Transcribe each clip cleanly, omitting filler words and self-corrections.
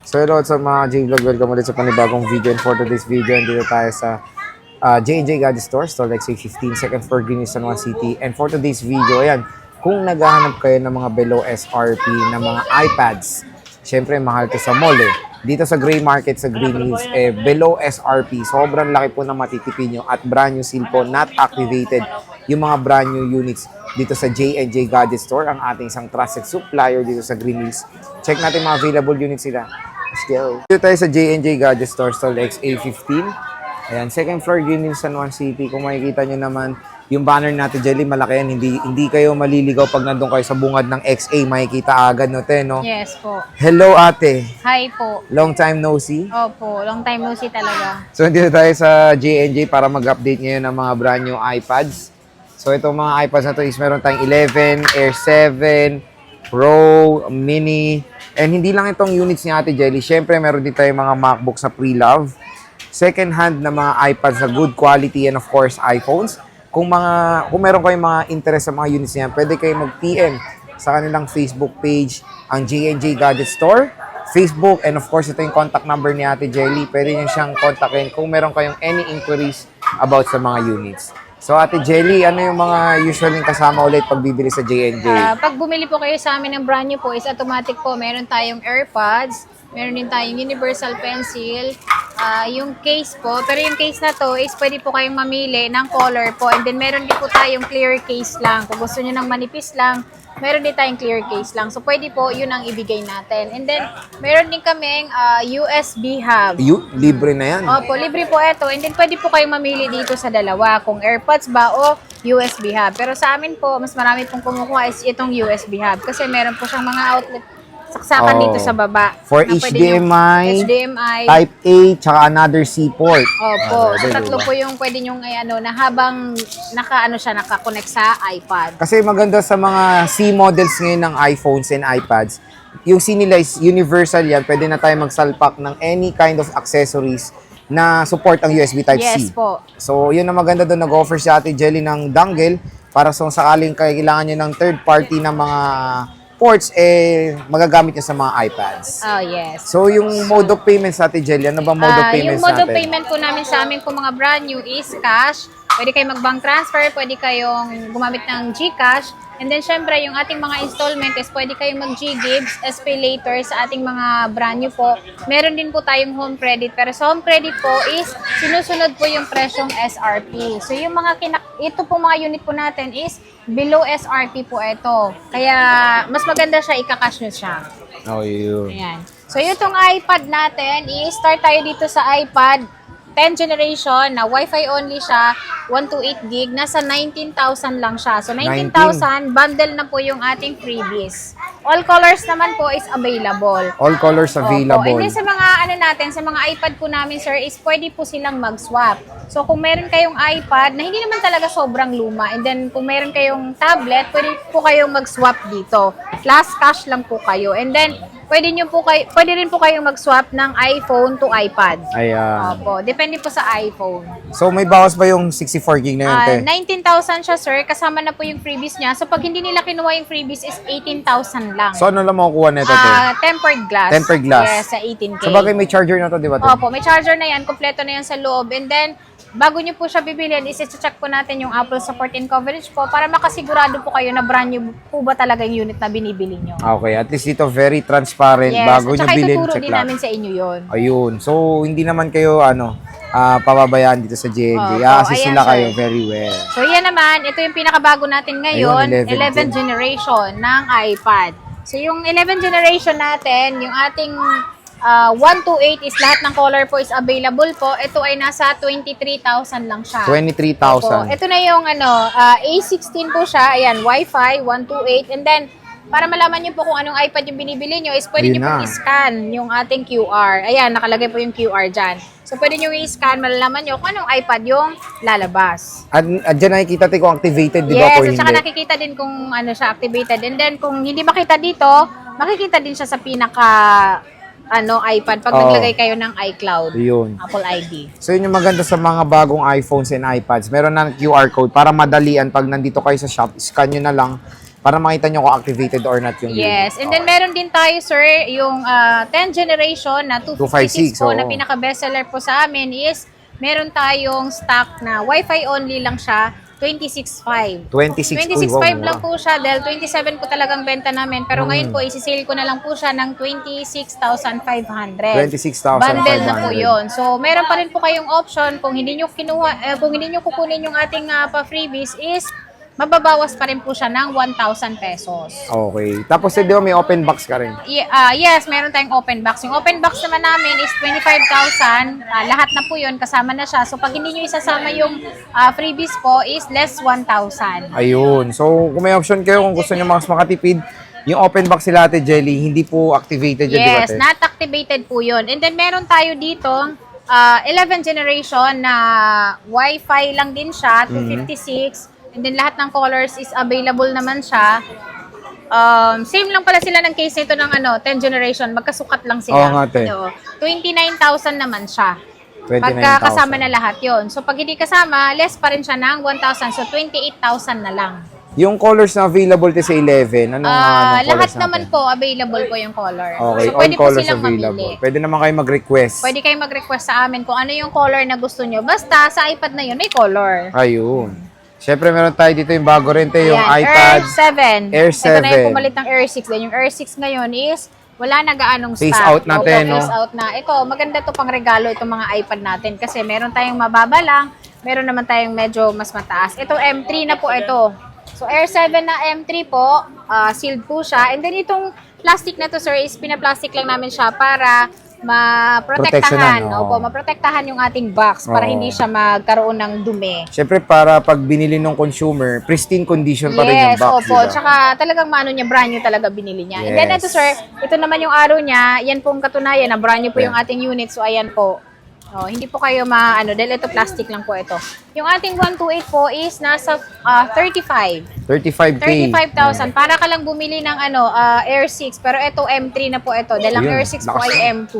So hello sa mga J-Vlog, welcome ulit sa panibagong video. And for today's video, dito tayo sa J&J Gadget Store, store like say 15 second for Green San Juan City. And for today's video, ayan, kung naghahanap kayo ng mga below SRP na mga iPads, syempre mahal to sa mall eh. Dito sa Gray Market sa Green Hills, below SRP, sobrang laki po na matitipid nyo at brand new seal po, not activated yung mga brand new units dito sa J&J Gadget Store, ang ating isang trusted supplier dito sa Green Hills. Check natin mga available units sila. Let's go. Dito tayo sa J&J Gadget Store, stall XA15. Ayan, second floor, Green Hills, San Juan City. Kung makikita nyo naman, yung banner natin, Jelly, malaki yan. Hindi kayo maliligaw pag nandun kayo sa bungad ng XA. Makikita agad, no, te, no? Yes po. Hello, ate. Hi po. Long time no see. Opo, long time no see talaga. So, dito tayo sa J&J para mag-update ngayon ng mga brand new iPads. So, itong mga iPads na to is meron tayong 11, Air 7, Pro, Mini, and hindi lang itong units ni Ate Jelly. Siyempre, meron din tayong mga MacBook sa pre-love. Second hand na mga iPads sa good quality and of course, iPhones. Kung meron kayong mga interest sa mga units niyan, pwede kayo mag-PM sa kanilang Facebook page, ang J&J Gadget Store, Facebook, and of course, ito yung contact number ni Ate Jelly. Pwede niyo siyang kontakin kung meron kayong any inquiries about sa mga units. So, Ate Jelly, ano yung mga usually kasama ulit pag bibili sa J&J? Pag bumili po kayo sa amin ng brand new po, is automatic po. Meron tayong AirPods, meron din tayong Universal Pencil, yung case po. Pero yung case na to is pwede po kayong mamili ng color po. And then meron din po tayong clear case lang. Kung gusto nyo ng manipis lang, meron din tayong clear case lang. So, pwede po, yun ang ibigay natin. And then, meron din kaming USB hub. Libre na yan. Opo, libre po ito. And then, pwede po kayong mamili dito sa dalawa. Kung AirPods ba o USB hub. Pero sa amin po, mas marami pong kumukuha is itong USB hub. Kasi meron po siyang mga outlet saksakan dito sa baba. For na pwede HDMI, Type A, tsaka another C port. Opo. So, tatlo po yung pwede nyong na habang naka-connect sa iPad. Kasi maganda sa mga C models ngayon ng iPhones and iPads, yung C nila is universal yan. Pwede na tayo magsalpak ng any kind of accessories na support ang USB Type-C. Yes po. So, yun ang maganda doon. Nag-offer si Ate Jelly ng dongle para sa sakaling kailangan nyo ng third party na mga ports, magagamit niya sa mga iPads. Oh, yes. So, yung mode of payments sa Ate Jelly, ano ba mode of payments yung mode natin? of payment po namin sa amin kung mga brand new is cash. Pwede kayong mag-bank transfer, pwede kayong gumamit ng GCash. And then, syempre, yung ating mga installment is pwede kayong mag-GGives, SPay later sa ating mga brand new po. Meron din po tayong home credit. Pero sa home credit po is sinusunod po yung presyong SRP. So, yung ito po mga unit po natin is below SRP po ito. Kaya, mas maganda siya, ika-cash nyo siya. Oh, yun. Ayan. So, itong iPad natin, i-start tayo dito sa iPad 10th generation na Wi-Fi only siya, 128 gig, nasa 19,000 lang siya. So, 19,000, bundle na po yung ating freebies. All colors naman po is available. All colors available. Opo. And then sa mga sa mga iPad po namin, sir, is pwede po silang mag-swap. So, kung meron kayong iPad na hindi naman talaga sobrang luma, and then kung meron kayong tablet, pwede po kayong mag-swap dito. Plus, cash lang po kayo. And then, pwede rin po kayong mag-swap ng iPhone to iPad. Ayan. Opo. Depende po sa iPhone. So, may bawas ba yung 64 gig na yun, te? 19,000 siya, sir. Kasama na po yung freebies niya. So, pag hindi nila kinuha yung freebies is 18,000 lang. So, ano lang makukuha nito, te? Tempered glass. Tempered glass. Yes, sa 18K. So, bagay may charger na to, di ba, te? Opo, may charger na yan. Kompleto na yan sa loob. And then, bago nyo po siya bibilin, isi-check po natin yung Apple support and coverage po para makasigurado po kayo na brand new po ba talaga yung unit na binibili nyo. Okay, at least dito very transparent. Yes, Bago at nyo saka bilhin, ituturo check din lang. namin sa inyo yon. Ayun. So, hindi naman kayo, pababayaan dito sa JNJ. Opo, I-assist ayan, sila sir. kayo very well. So, yan naman. Ito yung pinakabago natin ngayon. Ayun, 11th generation ng iPad. So, yung 11th generation natin, yung ating 128 is lahat ng color po is available po. Ito ay nasa 23,000 lang siya. 23,000. Ito na yung A16 po siya. Ayan, Wi-Fi 128. And then, para malaman niyo po kung anong iPad yung binibili niyo is pwede Ayun niyo pong na. i-scan yung ating QR. Ayan, nakalagay po yung QR dyan. So, pwede niyo i-scan, malalaman niyo kung anong iPad yung lalabas. At dyan nakikita tayo kung activated, di ba, Yes, or at saka hindi? nakikita din kung ano siya activated. And then, kung hindi makita dito, makikita din siya sa pinaka iPad pag naglagay kayo ng iCloud. Yun. Apple ID. So, yun yung maganda sa mga bagong iPhones and iPads. Meron na QR code para madalian pag nandito kayo sa shop, scan nyo na lang. para makita nyo kung activated or not yung Yes. unit. And then meron din tayo, sir, yung 10th generation na 256 po na oo. pinaka-bestseller po sa amin is meron tayong stock na Wi-Fi only lang siya, 26.5. 26.5 26.5 lang po siya dahil 27 po talagang benta namin. Pero ngayon po, isi-sale ko na lang po siya ng 26,500. 26,500. Bundle na po yun. So, meron pa rin po kayong option kung hindi nyo kung hindi nyo kukunin yung ating pa-freebies is mababawas pa rin po siya ng 1,000 pesos. Okay. Tapos, di ba may open box ka rin? Yes, meron tayong open box. Yung open box naman namin is 25,000. Lahat na po yun, kasama na siya. So, pag hindi nyo isasama yung freebies po is less 1,000. Ayun. So, kung may option kayo, kung gusto nyo mas makatipid, yung open box sila Ate Jelly, hindi po activated yun, di ba, Yes, Ate? not activated po yun. And then, meron tayo dito 11th generation na Wi-Fi lang din siya, 256. And then lahat ng colors is available naman siya. Same lang pala sila ng case nito ng 10th generation. Magkasukat lang sila. Oo nga, te. Oo. 29,000 naman siya. 29,000. Pagkakasama na lahat yon. So pag hindi kasama, less pa rin siya ng 1,000. So 28,000 na lang. Yung colors na available sa 11, anong colors Lahat natin? naman po available po yung color. Okay, So all pwede po colors silang available. mamili. Pwede naman kayo mag-request. Pwede kayong mag-request sa amin kung ano yung color na gusto nyo. Basta sa iPad na yun, may color. Ayun. Siyempre, meron tayo dito yung bago rin, yung Ayan, iPad. Air 7. Air Ito na 7. yung pumalit ng Air 6. Then yung Air 6 ngayon is wala na gaanong stock. Phase out natin, no? Phase out na. Ito, maganda to pang regalo itong mga iPad natin kasi meron tayong mababa lang, meron naman tayong medyo mas mataas. Ito M3 na po ito. So Air 7 na M3 po, sealed po siya. And then itong plastic na to, sir, is pinaplastic lang namin siya para maprotektahan. Proteksyonan, oo. Opo, maprotektahan yung ating box para Oo. hindi siya magkaroon ng dumi. Siyempre, para pag binili ng consumer, pristine condition pa rin yung Yes, box, opo. diba? Tsaka talagang maano niya, brand new talaga binili niya. And then Yes. ito, sir, ito naman yung araw niya. Yan pong katunayan na brand new po yung Yeah. ating unit. So, ayan po. Oh, hindi po kayo dahil ito plastic lang po ito. Yung ating 128 po is nasa 35. 35K. 35,000. Para ka lang bumili ng Air 6. Pero ito M3 na po ito. Dahil ang Ayun, Air 6 po lakas. ay M2.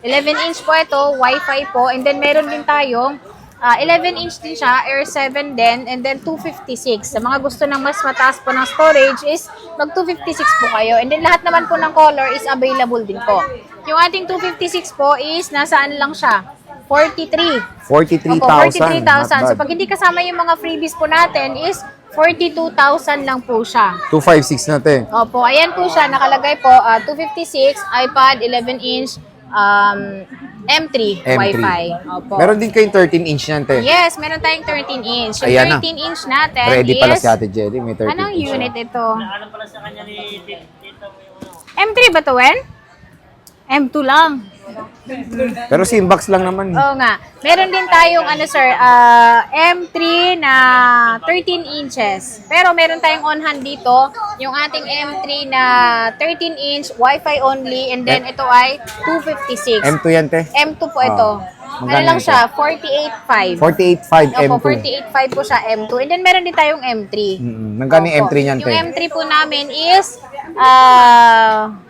11-inch po ito, Wi-Fi po. And then meron din tayong 11-inch din siya, Air 7 din, and then 256. Sa mga gusto ng mas mataas po ng storage is mag 256 po kayo. And then lahat naman po ng color is available din po. Yung ating 256 po is nasaan lang siya? 43. 43,000. Opo, 43,000. Not So bad. pag hindi kasama yung mga freebies po natin is 42,000 lang po siya. 256 natin. Opo, ayan po siya. Nakalagay po 256, iPad, 11-inch, M3, M3. Wi-Fi. Opo. Meron din kayong 13-inch yan, te. Yes, meron tayong 13-inch. Yung Ayan na. 13-inch natin Ready is... pala si Ate Jelly. May 13-inch. Anong unit ito? Alam pala sa kanya ni Tita mo yung M3 ba to, Wen? M2 lang. Pero simbox lang naman. Oo nga. Meron din tayong sir, M3 na 13 inches. Pero meron tayong on-hand dito, yung ating M3 na 13 inch, Wi-Fi only, and then ito ay 256. M2 yan, te. M2 po ito. Ano magkano lang ito? siya, 48.5. 48.5 M2. Opo, 48.5 po siya M2. And then meron din tayong M3. Magkano yung Opo. M3 niyan, te? Yung M3 po namin is,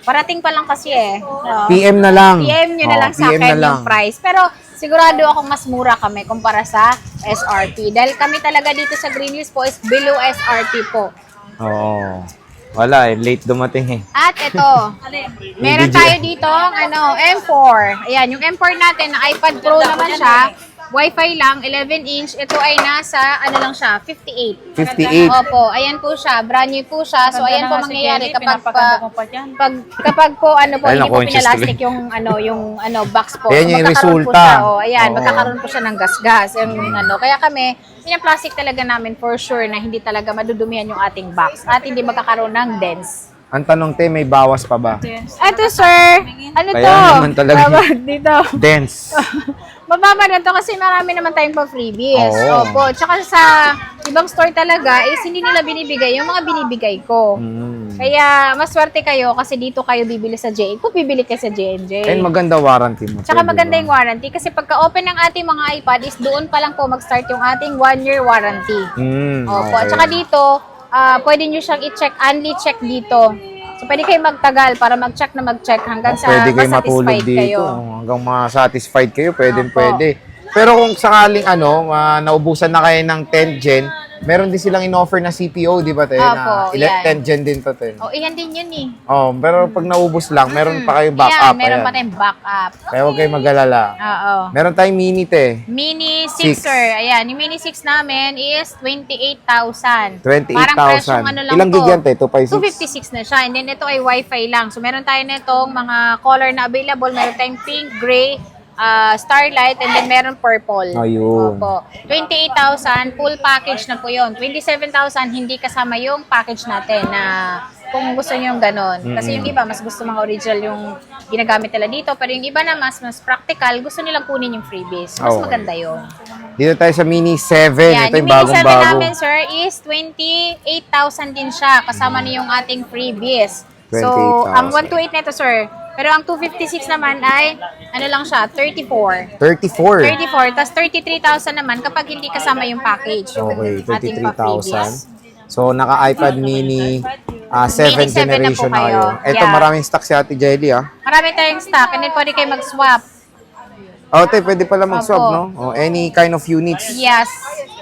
parating pa lang kasi eh. PM na lang. PM nyo na lang sa PM akin na lang. yung price. Pero sigurado akong mas mura kami kumpara sa SRP. Dahil kami talaga dito sa Green Hills po is below SRP po. Oo. Wala eh. Late dumating eh. At ito, meron tayo dito M4. Ayan, yung M4 natin na iPad Pro naman siya. Wi-Fi lang, 11-inch. Ito ay nasa, lang siya, 58. 58. Opo, ayan po siya. Brand new po siya. So, ayan po mangyayari kapag mo pa dyan. kapag po Ayun, hindi po na-conscious pinalastic yung box po. Ayan yung magkakaroon po resulta. siya. Oh, ayan, Oo. magkakaroon po siya ng gas-gas. Kaya kami, yung plastic talaga namin for sure na hindi talaga madudumihan yung ating box at hindi magkakaroon ng dents. Ang tanong, te, may bawas pa ba? Ito, sir. Ano Kaya to? naman talaga. Tawag dito. Dense. Mababa na to kasi marami naman tayong pa-freebies. Oo. Opo. Tsaka sa ibang store talaga is hindi nila binibigay yung mga binibigay ko. Kaya maswerte kayo kasi dito kayo bibili sa JA. Kung bibili ka sa J&J. And maganda warranty mo. Tsaka te, maganda diba? yung warranty kasi pagka-open ng ating mga iPad is doon pa lang po mag-start yung ating 1-year warranty. Opo. Okay. Tsaka dito, pwede nyo siyang i-check, only check dito. So, pwede kayo magtagal para mag-check hanggang sa Pwede kayo matulog ma-satisfied dito. kayo. Hanggang ma-satisfied kayo, Opo. pwede. Pero kung sakaling naubusan na kayo ng 10th gen, Meron din silang in-offer na CPO, di ba, te? Opo, yan. 10 gen din to, te. O, iyan din yun eh. Oh, pero pag naubos lang, meron pa kayong backup. Ayan, meron pa Ayan. tayong backup. Kaya huwag kayong mag-alala. Oo. Meron tayong mini, te. Mini Six. 6, sir. Ayan, yung Mini 6 namin is 28,000. 28,000. Parang presyong ano lang Ilang to. gig yan, te? 256? 256 na siya. And then ito ay Wi-Fi lang. So meron tayo nitong mga color na available. Meron tayong pink, gray, starlight, and then meron purple. Ayun. Opo. 28,000, full package na po yun. 27,000, hindi kasama yung package natin na kung gusto nyo yung ganon. Kasi yung iba, mas gusto mga original yung ginagamit nila dito. Pero yung iba na mas practical, gusto nilang kunin yung freebies. Mas Okay. maganda yun. Dito tayo sa mini 7. Yan, Ito yung yung Mini 7 bagong-bago. namin, sir, is 28,000 din siya. Kasama niyo yung ating freebies. So, 28,000. ang 128 na ito, sir. Pero ang 256 naman ay, ano lang siya, 34. 34. 34, tas 33,000 naman kapag hindi kasama yung package. Okay, Ating pa-freebies. 33,000. So, naka-iPad mini 7 Mini 7 na generation po na kayo. kayo. Ito, Yeah. maraming stock si Ate Jelly, ah. Marami tayong stock and then pwede kayo mag-swap. Oh, te, pwede pala mag-swap, Opo. no? Oh, any kind of units. Yes.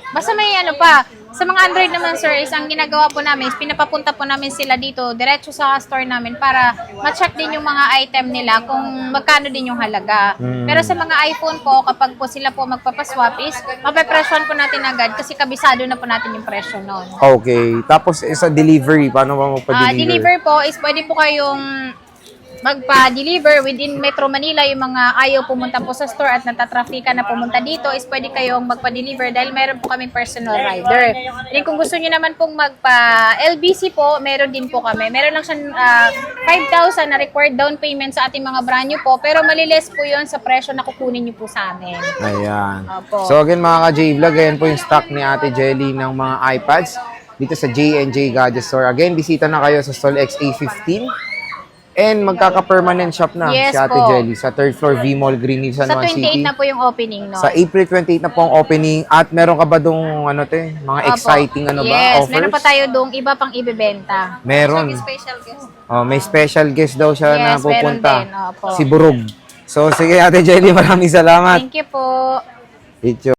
Basta may ano pa. Sa mga Android naman, sir, is ang ginagawa po namin is pinapapunta po namin sila dito diretso sa store namin para ma-check din yung mga item nila kung magkano din yung halaga. Pero sa mga iPhone po, kapag po sila po magpapaswap is mapepresyon po natin agad kasi kabisado na po natin yung presyo nun. Okay. Tapos, sa delivery, paano ba magpa-deliver? Deliver po is pwede po kayong magpa-deliver within Metro Manila. Yung mga ayaw pumunta po sa store at natatrafika na pumunta dito is pwede kayong magpa-deliver dahil meron po kaming personal rider. And kung gusto nyo naman pong magpa-LBC po, meron din po kami. Meron lang siyang 5,000 na required down payment sa ating mga brand new po, pero maliless po yon sa presyo na kukunin nyo po sa amin. Ayan. Opo. So, again, mga ka-J-Vlog, ayan po yung stock ni Ate Jelly ng mga iPads dito sa J&J Gadget Store. Again, bisita na kayo sa Stall XA15. And magkaka-permanent shop na Yes si Ate po. Jelly sa 3rd floor V-Mall Green Hills, San Sa Juan 28 City. na po yung opening, no? Sa April 28 na po ang opening. At meron ka ba dong mga Opo. exciting Yes, offers? meron pa tayo doong iba pang ibebenta. Meron. Special guest. Oh, may special guest daw siya na Yes, meron pupunta. din. Opo. Si Burog. So, sige Ate Jelly, maraming salamat. Thank you po. Thank you.